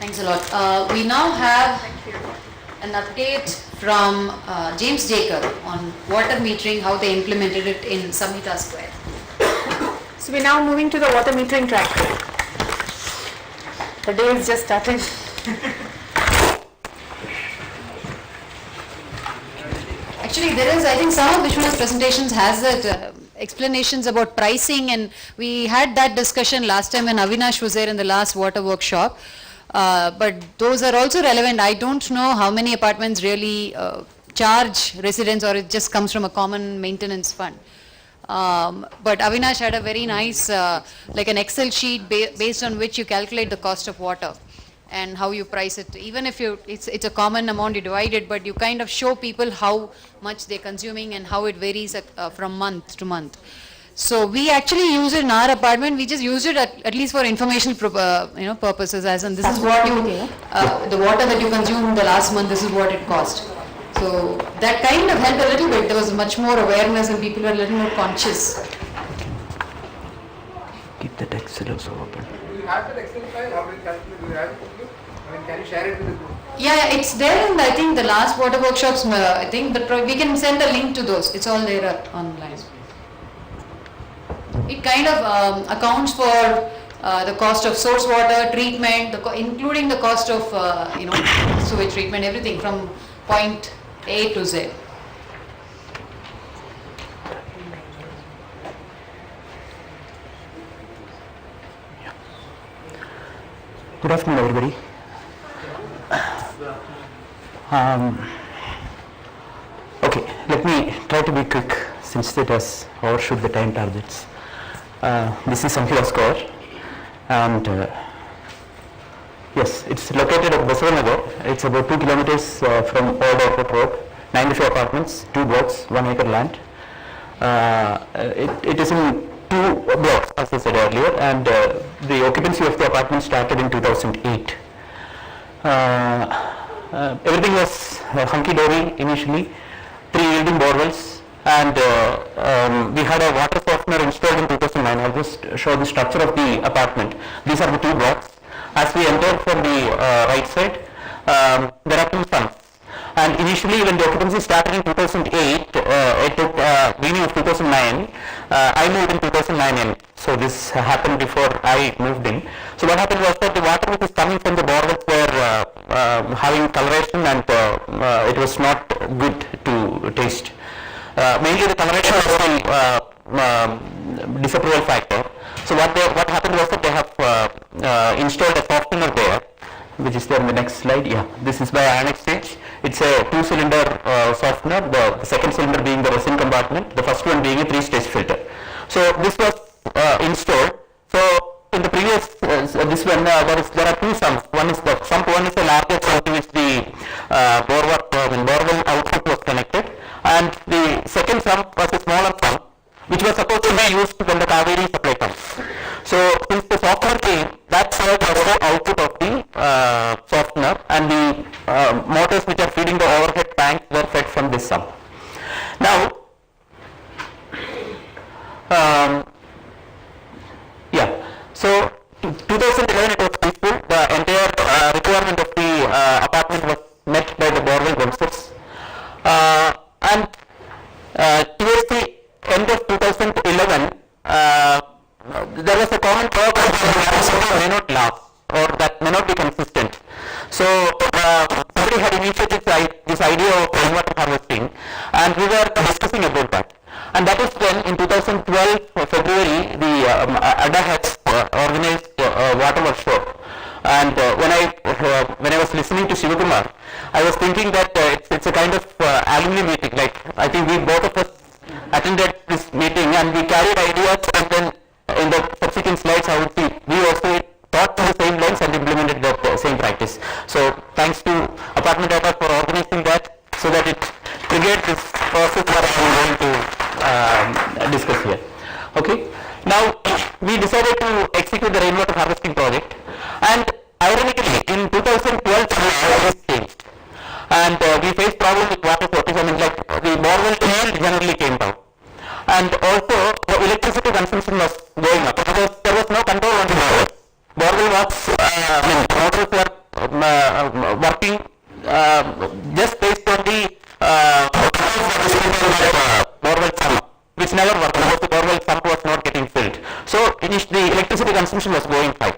Thanks a lot. We now have an update from James Jacob on water metering, how they implemented it in Samhita Square. So we're now moving to the water metering track. The day is just starting. Actually, there is, I think some of Vishwanath's presentations has that explanations about pricing, and we had that discussion last time when Avinash was there in the last water workshop. But those are also relevant. I don't know how many apartments really charge residents, or it just comes from a common maintenance fund. But Avinash had a very nice, like an Excel sheet based on which you calculate the cost of water and how you price it. Even if it's a common amount, you divide it, but you kind of show people how much they're consuming and how it varies from month to month. So we actually use it in our apartment. We just used it at least for informational purposes, as in this is what you, the water that you consumed the last month, this is what it cost. So that kind of helped a little bit. There was much more awareness and people were a little more conscious. Keep the Excel also open. Do you have that Excel file? How do you calculate? Do you have it with you? I mean, can you share it with the group? Yeah, it's there in, I think, the last water workshops. I think we can send a link to those. It's all there online. It kind of accounts for the cost of source water, treatment, including the cost of sewage treatment, everything from point A to Z. Good afternoon, everybody. Okay, let me try to be quick since it has overshoot the time targets. This is Samhita Square, and yes, it's located at Basavanagar. It's about 2 kilometers from Old Airport Road, 94 apartments, 2 blocks, 1 acre land. It is in 2 blocks, as I said earlier, and the occupancy of the apartment started in 2008. Everything was hunky-dory initially, 3 yielding borewells, and we had a water softener installed in 2009. I'll just show the structure of the apartment. These are the 2 blocks. As we entered from the right side, there are 2 sons. And initially, when the occupancy started in 2008, it took beginning of 2009. I moved in 2009 in. So this happened before I moved in. So what happened was that the water which is coming from the borewells were having coloration, and it was not good to taste. Mainly the coloration was the disapproval factor. So what happened was that they have installed a softener there, which is there in the next slide. Yeah, this is by ion exchange. It's a 2-cylinder softener, the second cylinder being the resin compartment, the first one being a 3-stage filter. So this was installed. So in the previous this one there are 2 sumps. One is the sump. One is a larger sump to which the borewell output was connected, and the second sump was a smaller sump, which was supposed to be used when the Kaveri supply comes. So since the softener came, that served as the output of the softener, and the motors which are feeding the overhead tank were fed from this sump. Now, so 2011 it was peaceful. The entire requirement of the apartment was met by the borewell themselves. And towards the end of 2011, there was a common talk that may not last, or that may not be consistent. So somebody had initiated this idea of rainwater harvesting, and we were discussing about that. And that is when in 2012 February the ADDA has organized a water workshop. And when I was listening to Shivakumar, I was thinking that it's a kind of alumni meeting. Like, I think we both of us attended this meeting and we carried ideas, and then in the subsequent slides I would see we also thought to the same lines and implemented that same practice. So thanks to ApartmentADDA for organizing that, so that it triggered this process that I'm going to discuss here. Okay. Now we decided to execute the rainwater harvesting project, and ironically in 2012 this changed, and we faced problem with water shortage. I mean, like, the borewell yield generally came down, and also the electricity consumption was going up because there was no control on the borewell. Borewell was, motors were working just based on the borewell sump, which never worked because the borewell sump was not getting filled. So the electricity consumption was going high.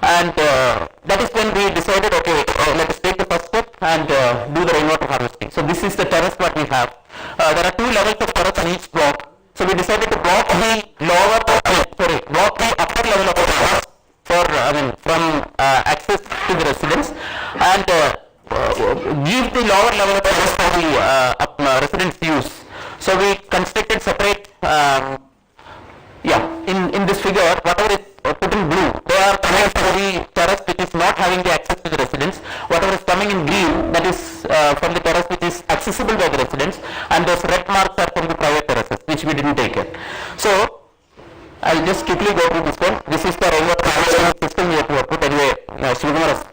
And that is when we decided, okay, let us take the first step and do the rainwater harvesting. So this is the terrace what we have. There are 2 levels of terrace on each block. So we decided to block the upper level of the terrace for, from access to the residents, and give the lower level of terrace for the residents' use. So we constructed separate, in this figure, whatever is put in blue, they are coming from the terrace which is not having the access to the residents. Whatever is coming in green, that is from the terrace which is accessible by the residents, and those red marks are from the private terraces which we didn't take it. So I'll just quickly go through this one. This is the rainwater harvesting system we have to put. Anyway, Srikumar has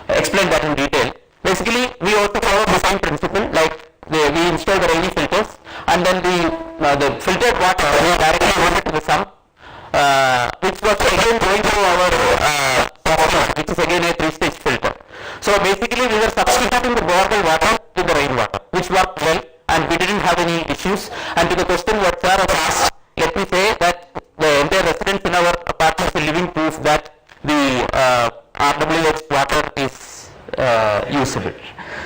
explained that in detail. Basically, we also follow the same principle, like we install the rainy filters, and then the filtered water directly routed to the sump, which was again going through our softener, which is again a 3-stage filter. So basically, we were substituting the borewell water with the rainwater, which worked well, and we didn't have any issues. And to the question what Sir has asked, let me say that the entire residents in our apartments are living proof that the RWH water is usable.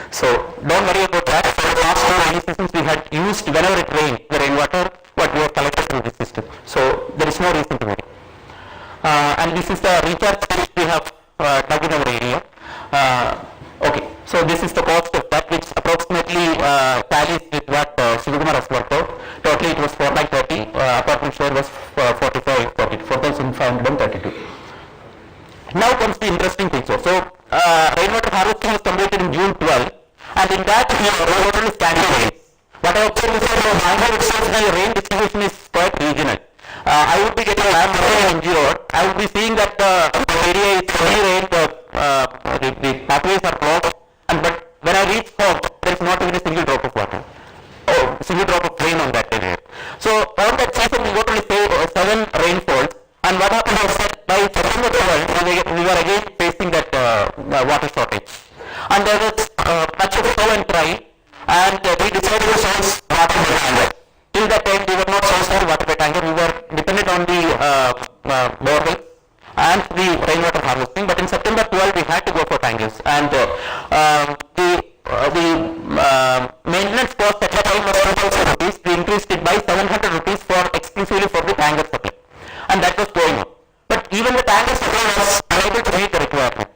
So don't worry about that. For the last 2 rainy seasons we had used, whenever it rained, the rainwater what we have collected through this system. So there is no reason to worry. And this is the recharge which we have dug in our area. Okay, so this is the cost of that, which approximately tallies with what Srikumar has worked out. Totally it was 4,30,000, apartment share was 4,532. Now comes the interesting picture. So rainwater harvesting was completed in June 12, and in that rainwater is categorized. What I observed is that Bangalore itself, the rain distribution is quite regional. I would be getting, I am in NGO, I would be seeing that the area is heavy rain, the pathways are blocked, but when I reach home, there is not even a single drop of water. Single drop of rain on that area. So on that season we got only 7 rainfalls, and what happened was that by September 12 we were again facing that water shortage, and there was much of snow and dry, and we decided to source water by tanker. Till that time we were not sourcing water by tanker, we were dependent on the borewell and the rainwater harvesting, but in September 12 we had to go for tankers, and the maintenance cost at that time was 2,000 rupees. We increased it by 700 rupees for exclusively for the tanker supply, and that was going on. But even the tanker supply was unable to meet the requirement,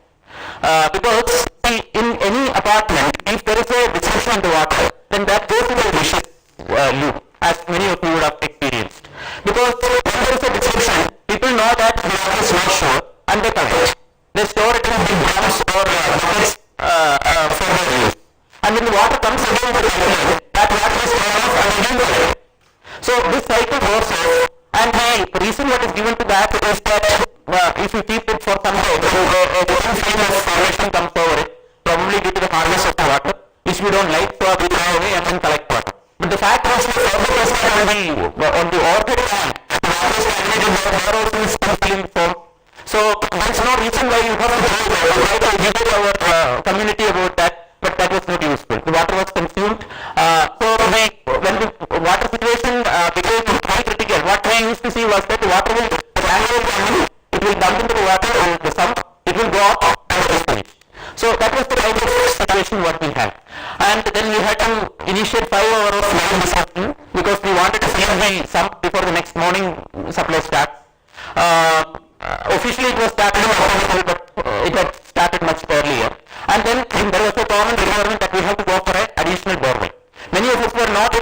because see, in any apartment, if there is a disruption in the water, then that goes into a vicious loop, as many of you would have experienced. Because when there is a disruption, people know that the water is not sure, and they collect. They store it in big drums or buckets for their use. And when the water comes again to the well, that water is thrown off and again there. So this cycle goes on, and the reason what is given to that is that if you keep it for some time, a different kind of formation comes over it, probably due to the hardness of the water, which we don't like, so we throw away and then collect water. But the fact is that on the overhead tank, the water is stagnated, there also is some filling form. So there is no reason why you have to try to educate our community about that, but that was not useful. The water was consumed. When the water situation became high critical, what we used to see was that the water will, the tank will come in, it will dump into the water and the sump, it will go up and it is finished. So that was the kind of situation what we had. And then we had to initiate 5 hours of line disruption because we wanted to fill the sump before the next morning supply starts. Officially it was started in October, but it had started much earlier. And then there was a common requirement that we have to go for an additional borewell. Many of us were not in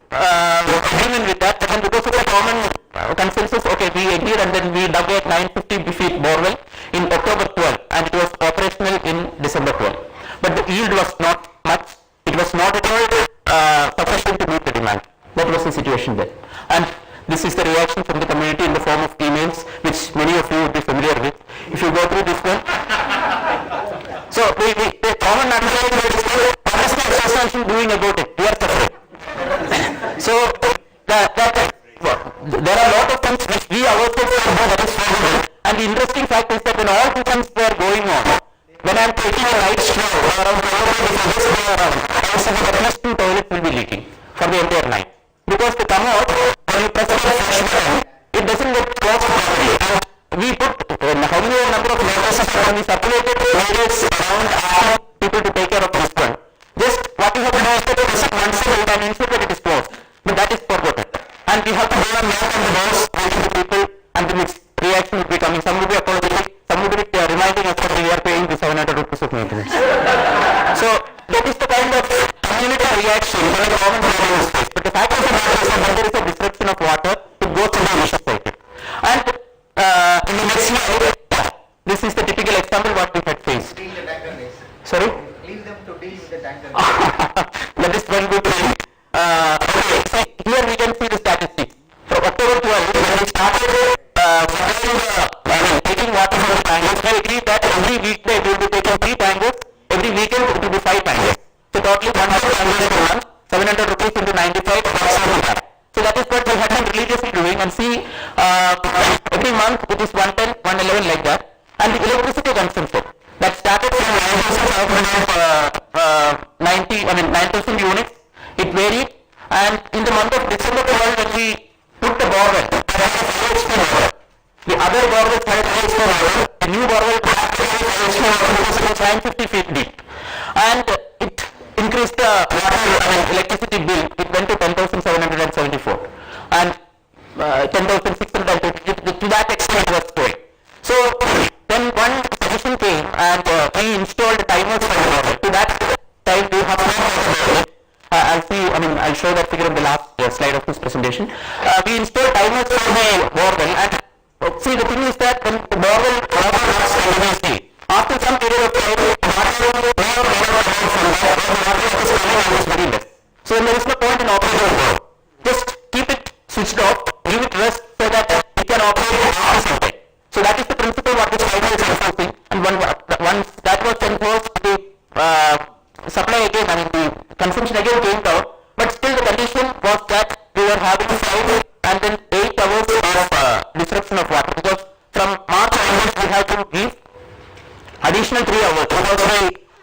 agreement with that, but then because of the common consensus, okay, we agreed, and then we dug a 950 feet borewell in October 12, and it was operational in December 12. But the yield was not much. It was not at all sufficient to meet the demand. That was the situation there. And this is the reaction from the community in the form of emails, which many of you would be familiar with. If you go through this one. So the common understanding is what is the association doing about it? We are suffering. So there are a lot of things which we ourselves know that is possible. And the interesting fact is that when all things were going on, when I'm taking a right stroll or I'm just going around, I see that at least 2 toilets will be leaking for the entire night. Because to come out, when you press the flush button, it doesn't get closed properly. And we put how many number of notices when we circulated various around asking people to take care of this one. Just what you have to do is to press it once and ensure that it is closed. But that is forgotten. And we have to go and knock on the doors, waiting to people, and the mixed reaction would be coming. Some would be apologetic, some would be reminding us that we are paying the 700 rupees of maintenance. So that is the kind of community reaction when a common problem is faced. But the fact of the matter is that when there is a disruption of water, it goes through the vicious cycle. And in the next slide, this is the typical example what we had faced. Deal the tanker race. Sorry? Leave them to deal with the tanker race. That is one good thing. Okay, so here we can see the statistics. From October 12, when we started taking water from the tankers, we agreed that every weekday we will be taking 3 tankers, every weekend it will be 5 tankers. So totally 100 tankers per month, 700 rupees into 95, approximately that. So that is what we had been religiously doing, and see every month it is 110, 111 like that. And the electricity consumption that started from 9,000 units, it varied, and in the month of December 12 when we put the borewell, the other borewell had the new borewell was 950 feet deep, and it increased the electricity bill. It went to 10,774 and 10,650 to that extent it was going. So then one suggestion came, and we installed timers for the borewell. To that time we have not I'll show that figure in the last slide of this presentation. We installed timers for the borewell, and see, the thing is that when the borewell water runs continuously, after some period of time, water is very less. So there is no point in operating the borewell. Just keep it switched off, leave it rest so that it can operate after some time. So that is the principle what this timer is enforcing, and once that was enforced, the supply again, the consumption again came down, but still the condition was that we were having 5 and then 8 hours of disruption of water, because from March onwards we have to give additional 3 hours. Because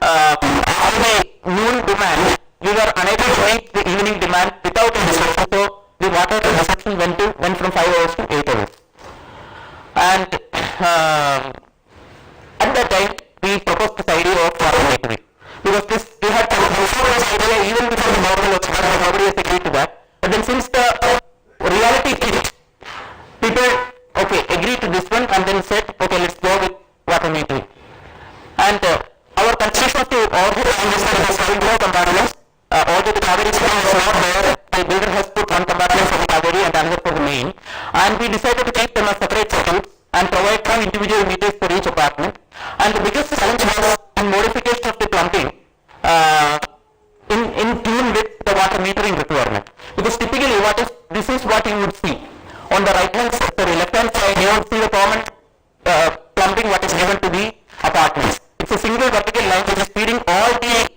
after the noon demand, we were unable to meet the evening demand without a disruption, so the water disruption went from 5 hours to 8 hours. And at that time, we proposed this idea of water metering. Because we had before this idea, even before the borewell was started, nobody has agreed to that. But then since the reality hit, people agreed to this one and then said, okay, let's go with water metering. And our constitution was to order is having no compartments. Although the Kaveri system was not there, the builder has put one compartment for the Kaveri and another for the main. And we decided to keep them as separate circuits and provide 2 individual meters for each apartment. And the biggest challenge was in modification of the plumbing in tune with the water metering requirement. Because typically this is what you would see. On the right hand side, sorry, left hand side, you would see the common plumbing what is given to the apartments. It's a single vertical line which is feeding all the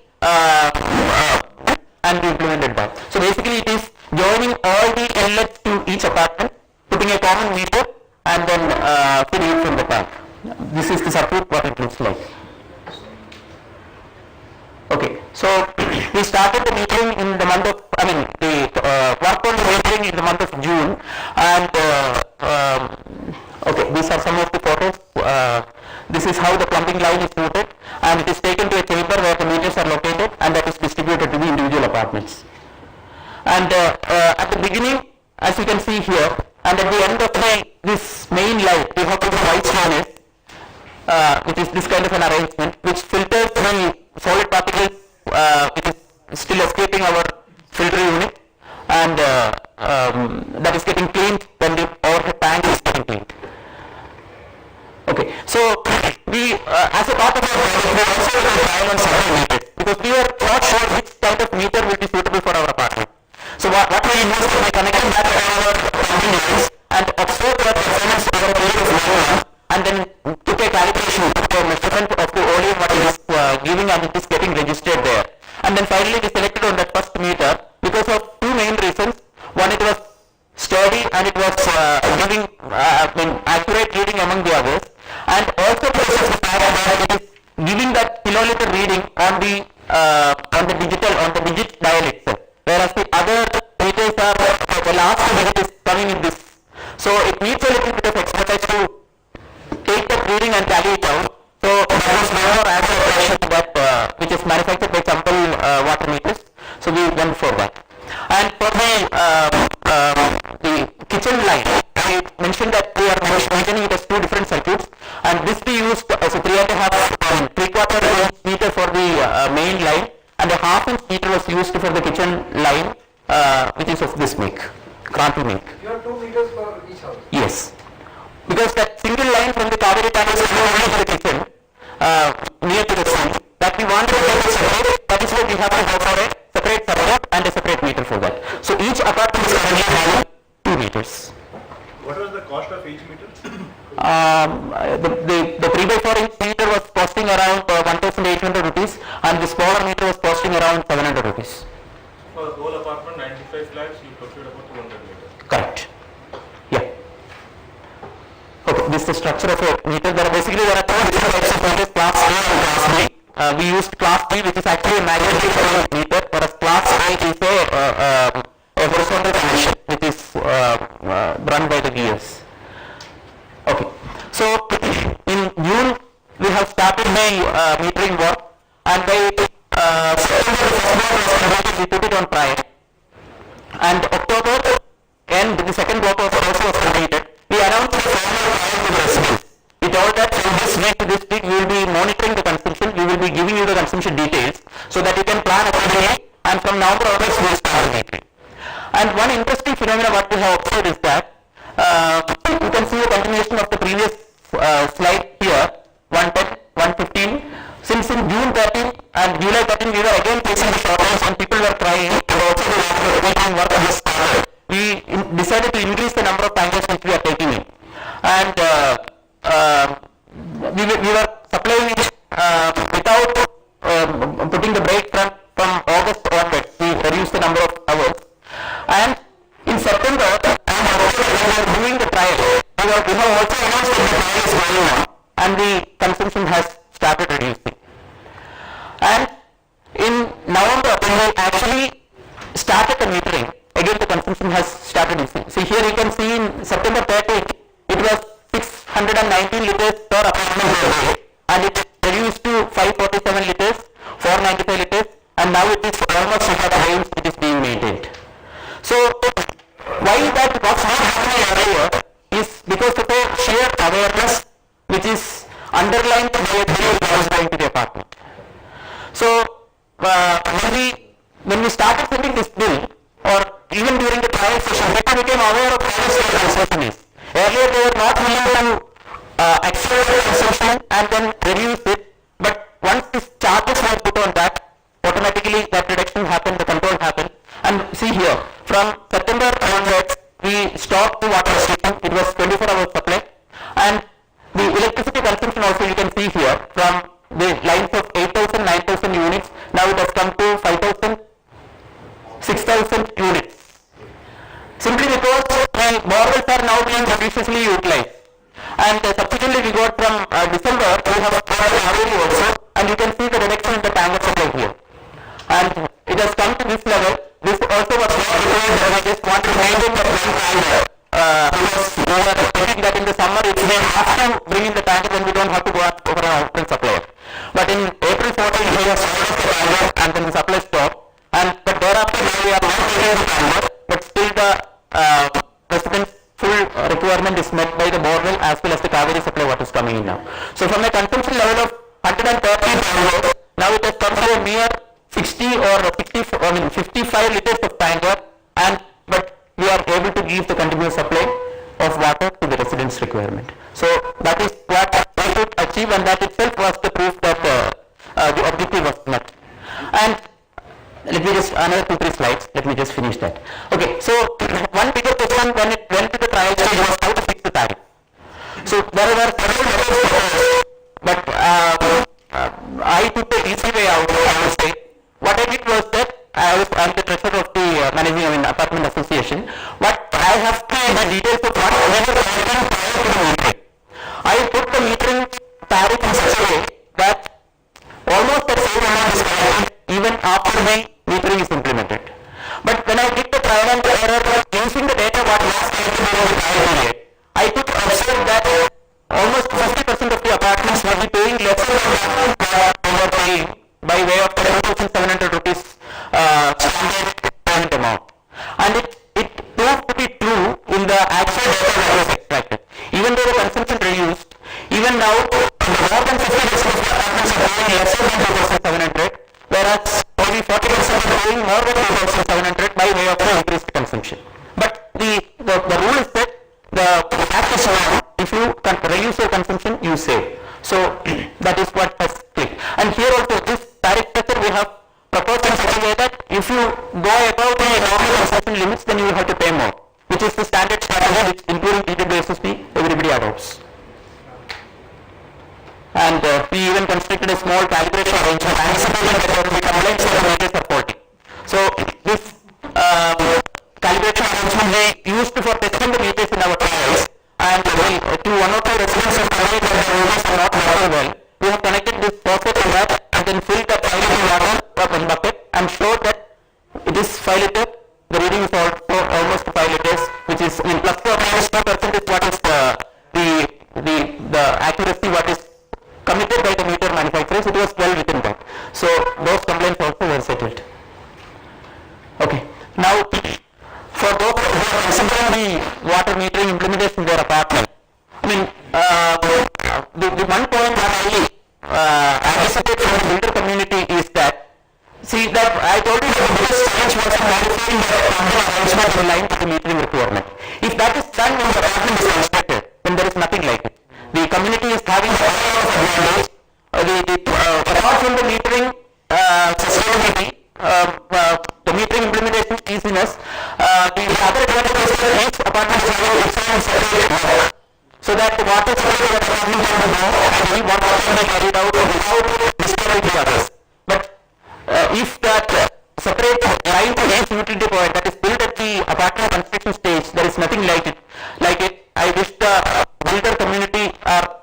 and implemented by. So basically it is joining all the inlets to each apartment, putting a common meter and then feeding it from the tank. This is the circuit what it looks like. Okay, so we started the metering in the month of, work on the metering in the month of June, and these are some of the photos. This is how the plumbing line is routed, and it is taken to a chamber where the meters are located, and that is distributed to the individual apartments. And at the beginning, as you can see here, and at the end of this main line, we have to the white furnace, which is this kind of an arrangement, which filters the solid particles, which is still escaping our filter unit, and that is getting cleaned when the overhead tank is getting cleaned. Okay, so we, as a part of our project, we also trial on several meters, because we were not sure which type of meter will be suitable for our apartment. So what we invested by connecting that to our plumbing lines and observed the performance over a period of 1 month, and then took a calibration for measurement of the volume what it is giving, and it is getting registered there. And then finally we selected on that first meter because of 2 main reasons. One, it was sturdy and it was giving accurate reading among the others, and also because of the fact that it is giving that kiloliter reading on the digit dial itself, whereas the other meters are the last digit is coming in this. So it needs a little bit of expertise to take that reading and tally it out. So there was no answer operation that which is manufactured by Champal water meters. So we went for that. And for the kitchen line, I mentioned that we are maintaining it as two different circuits, and this we used as a 3.5 3/4 inch meter for the main line, and a half-inch meter was used for the kitchen line, which is of this make, Kranti make. You have 2 meters for each house. Yes, because that single line from the Kaveri tank is only for the kitchen, near to the sink, that we want to get it separate. That is why we have to go for a separate support and a separate meter for that. So each apartment is only having 2 meters. What was the cost of each meter? The 3/4 inch meter was costing around 1,800 rupees, and the smaller meter was costing around 700 rupees. For the whole apartment, 95 flats, you procured about 200 meters. Correct. Yeah. Okay, this is the structure of a meter. There are two different types of meters, class A and class B. We used class B, which is actually a magnetic meter, whereas class A is a horizontal connection, which is run by the gears. Okay, so in June we have started the metering work, and by September we put it on trial, and October and the second block was also completed. We announced the formal trial to the residents. We told that from this week to this week we will be monitoring the consumption, we will be giving you the consumption details so that you can plan accordingly, and from November onwards we will start metering. And one interesting phenomenon what we have observed is that you can see a continuation of the previous slide here, 110, 115. Since in June 13 and July 13 we were again facing the shortages and people were crying, and also the metering work was started. We decided to increase the number of tankers which we are taking in, and we were supplying it without putting the brake from August onwards. We reduced the number of hours, and in September and October when we were doing the trial, we have also announced that the trial is going on and the consumption has started reducing. And in November when we actually started the metering, again the consumption has started reducing. See here you can see in September 30th it was 619 liters per apartment per day, and it reduced to 547 liters, 495 liters, and now it is almost at the range which is being maintained. So why that was not happening earlier is because of a sheer awareness which is underlined by a bill that was going to the apartment. So when we started sending this bill, or even during the trial session, people became aware of how much the consumption is. Earlier they were not willing to accelerate the consumption and then reduce it, but once these charges were put on that, automatically that reduction happened, the control happened. And see here, from September onwards, we stopped the water restriction. It was 24-hour supply, and the electricity consumption also you can see here, from the lines of 8,000, 9,000 units, now it has come to 5,000, 6,000 units. Simply because the borewells are now being judiciously utilized. And subsequently we got from December, we have ROE also, and you can see the reduction in the tanker supply here. And it has come to this level. This also was not because I just want to maintain the tanker. Because we were thinking that in the summer if we have to bring in the tanker, then we don't have to go out over an outright supplier. But in April 14 we have started the tanker and then the supply stopped. But thereafter we are not using the tanker, but still the residents' full requirement is met by the borewell as well as the Kaveri supply water is coming in now. So from a consumption level of 130 tanker, now it has come to a mere 60 or 55 liters of tanker, but we are able to give the continuous supply of water to the residents' requirement. So that is what we could achieve, and that itself was the proof that the objective was met. And let me just, another 2-3 slides, let me just finish that. Okay, so one bigger question when it went to the trial stage was how to fix the tariff. So there were several methods, but I took the easy way out, I would say. What I did was that I was the treasurer of the apartment association. What I have the details of what we were prior to the metering. I put the metering tariff in such a way that lesser than that we were paying by way of 7,700 rupees standard payment amount. And it proved to be true in the actual data that was extracted. Even though the consumption reduced, even now more than 50% of the apartments are paying lesser than 2,700, whereas only 40% are paying more than 2,700 by way of the increased consumption. But the rule is that the act is on. If you reduce your consumption, you save. So that is what has clicked. And here also this tariff structure we have proposed in such a way that if you go above the normal consumption limits, then you will have to pay more, which is the standard strategy which including TWSSP everybody adopts. And we even constructed a small calibration arrangement anticipating that there will be complaints that the meters are faulty. So this calibration arrangement we used for testing the meters in our trials, and to one or two residents who complained that the meters are not working well, we have connected this faucet to that and then filled the 5 liter water up in bucket and showed that it is 5 liter. The reading is also almost 5 liters, which is plus or minus 2% is what is the accuracy what is committed by the meter manufacturers. It was well within that. So those complaints also were settled. Okay. Now, for those who are considering the water metering implementation in their apartment, I mean, the one point that I anticipate from the builder community is that, see, that I told you that the biggest challenge was in modifying the arrangement in line with the metering requirement. If that is done when the apartment is constructed, then there is nothing like it. The community is having a lot of advantage. Apart from the metering sustainability, the metering implementation easiness, the other advantage is that each apartment is having its own separate water, so that the water supply of the apartment can be more and any water can be carried out without disturbing the others. But if that separate line to each utility point that is built at the apartment construction stage, there is nothing like it. I wish the builder community are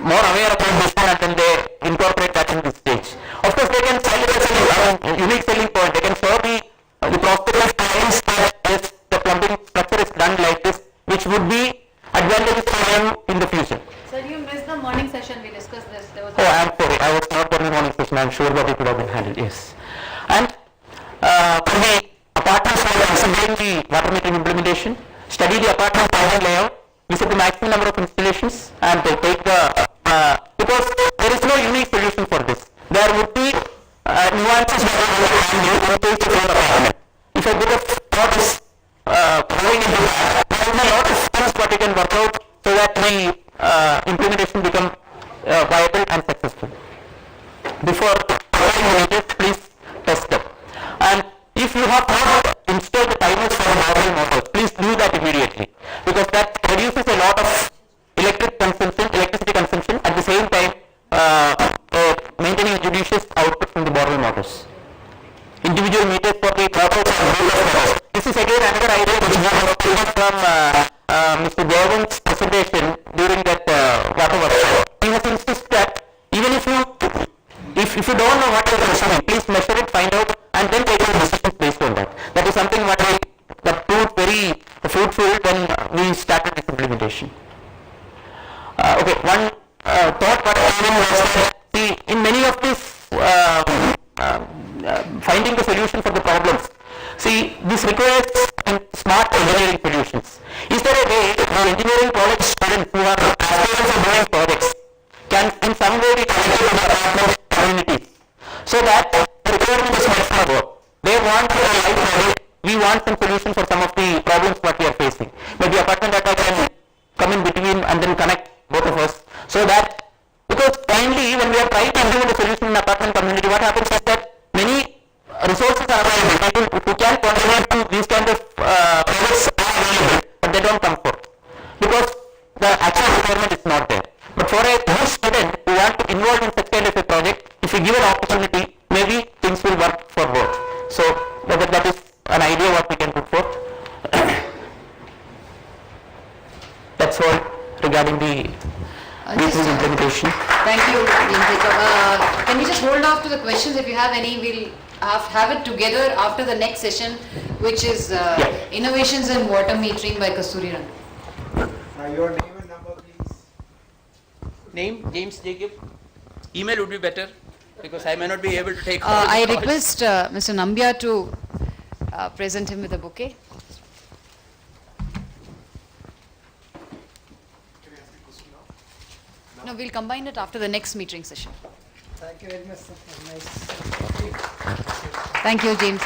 more aware about this one and then they incorporate that in this stage. Of course, they can sell it as a unique selling point. They can show the prospective clients that yes, the plumbing structure is done like this, which would be advantageous for them in the future. Sir, you missed the morning session. We discussed this. There was I am sorry. I was not in the morning session. I am sure that it would have been handled. Yes. And for the apartments who are considering the water metering implementation, study the apartment plan layout, visit the maximum number of installations, and take the because there is no unique solution for this. There would be nuances that will take to the apartment. If a bit of thought is going into that, there will be a lot of things that we can work out so that the implementation become viable and successful. Before providing the meters, please test them. And if you have not installed the timers for the modern motors, please do that immediately, because that reduces a lot of electricity consumption, at the same time maintaining a judicious output from the borehole motors. Individual meters for the purpose of motors. This is again another idea which we have taken from Mr. Devan's presentation during that water workshop. He has insisted that even if you don't know what you are measuring, please measure it, find out, and then take your decisions based on that. That is something that proved very fruitful when we started this implementation. Okay, one thought what I came in was that, see, in many of these finding the solution for the problems, see, this requires smart engineering solutions. Is there a way where engineering college students who are aspirants of doing projects can in some way be connected to the apartment communities, so that the requirement is much more work? They want a live project. We want some solution for some of the problems what we are facing. But the ApartmentADDA can come in between and then connect both of us, so that, because finally when we are trying to implement a solution in the apartment community, what happens is that many resources are available. People who can contribute to these kind of projects are available, but they don't come forth because the actual requirement is not there. But for a new student who want to involve in such kind of a project, if we give an opportunity, maybe things will work for both. So that is an idea what we can put forth. That's all regarding the implementation. Thank you, Jacob. Can we just hold off to the questions? If you have any, we'll have it together after the next session, which is Innovations in Water Metering by Kasturi Rangan. Your name and number, please. Name, James Jacob. Email would be better because I may not be able to take all the I calls. request Mr. Nambia to present him with a bouquet. No, we'll combine it after the next metering session. Thank you very much, sir. Nice. Thank you, James.